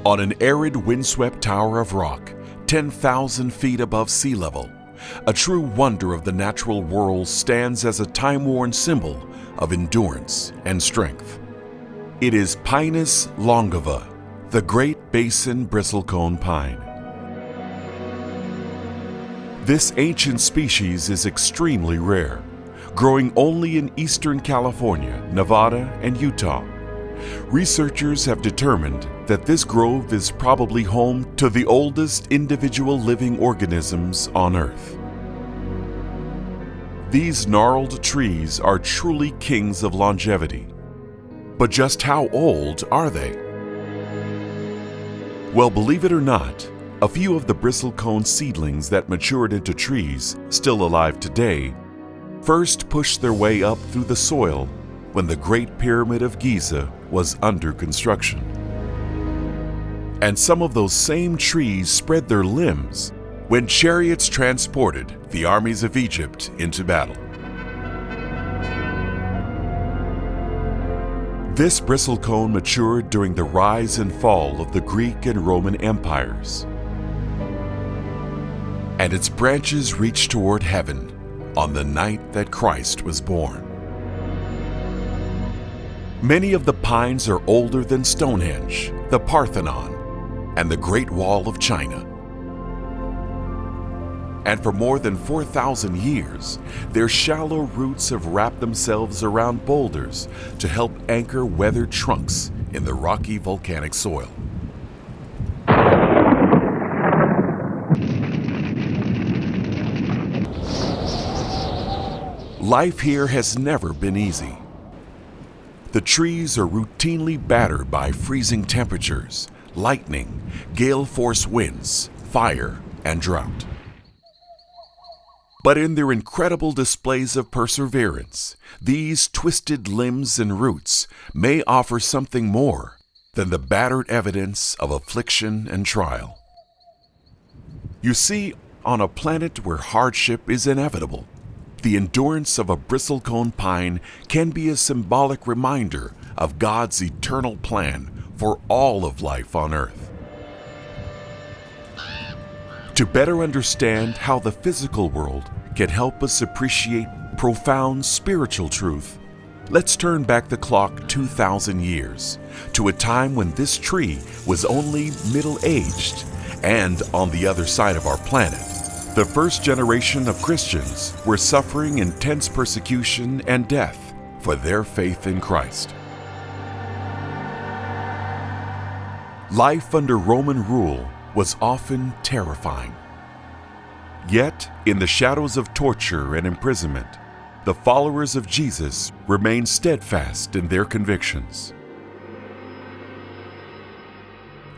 On an arid, windswept tower of rock, 10,000 feet above sea level, a true wonder of the natural world stands as a time-worn symbol of endurance and strength. It is Pinus longeva, the Great Basin Bristlecone Pine. This ancient species is extremely rare, growing only in eastern California, Nevada, and Utah. Researchers have determined that this grove is probably home to the oldest individual living organisms on Earth. These gnarled trees are truly kings of longevity. But just how old are they? Well, believe it or not, a few of the bristlecone seedlings that matured into trees, still alive today, first pushed their way up through the soil when the Great Pyramid of Giza was under construction. And some of those same trees spread their limbs when chariots transported the armies of Egypt into battle. This bristlecone matured during the rise and fall of the Greek and Roman empires, and its branches reached toward heaven on the night that Christ was born. Many of the pines are older than Stonehenge, the Parthenon, and the Great Wall of China. And for more than 4,000 years, their shallow roots have wrapped themselves around boulders to help anchor weathered trunks in the rocky volcanic soil. Life here has never been easy. The trees are routinely battered by freezing temperatures, lightning, gale-force winds, fire, and drought. But in their incredible displays of perseverance, these twisted limbs and roots may offer something more than the battered evidence of affliction and trial. You see, on a planet where hardship is inevitable, the endurance of a bristlecone pine can be a symbolic reminder of God's eternal plan for all of life on Earth. To better understand how the physical world can help us appreciate profound spiritual truth, let's turn back the clock 2,000 years to a time when this tree was only middle-aged, and on the other side of our planet, the first generation of Christians were suffering intense persecution and death for their faith in Christ. Life under Roman rule was often terrifying. Yet, in the shadows of torture and imprisonment, the followers of Jesus remained steadfast in their convictions.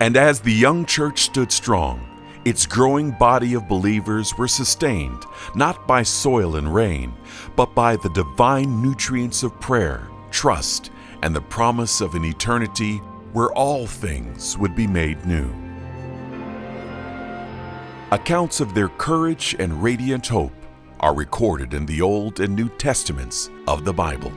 And as the young church stood strong, its growing body of believers were sustained not by soil and rain, but by the divine nutrients of prayer, trust, and the promise of an eternity where all things would be made new. Accounts of their courage and radiant hope are recorded in the Old and New Testaments of the Bible.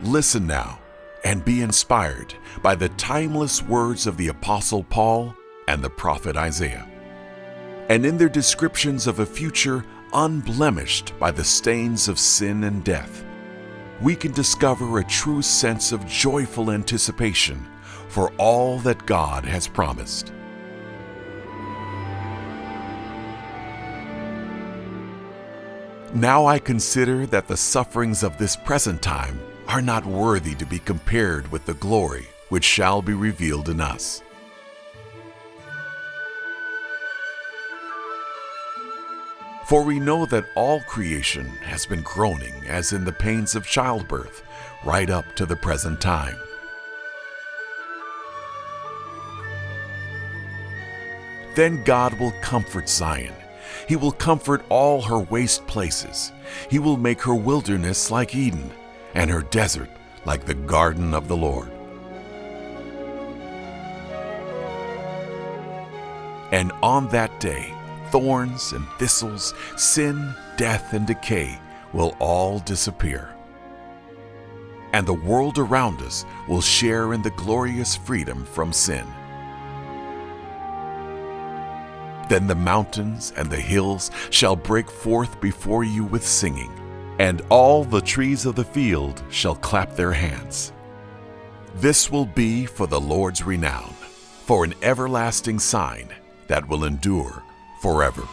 Listen now and be inspired by the timeless words of the Apostle Paul and the prophet Isaiah. And in their descriptions of a future unblemished by the stains of sin and death, we can discover a true sense of joyful anticipation for all that God has promised. Now I consider that the sufferings of this present time are not worthy to be compared with the glory which shall be revealed in us. For we know that all creation has been groaning as in the pains of childbirth right up to the present time. Then God will comfort Zion. He will comfort all her waste places. He will make her wilderness like Eden, and her desert like the garden of the Lord. And on that day, thorns and thistles, sin, death, and decay will all disappear. and the world around us will share in the glorious freedom from sin. Then the mountains and the hills shall break forth before you with singing, and all the trees of the field shall clap their hands. This will be for the Lord's renown, for an everlasting sign that will endure forever.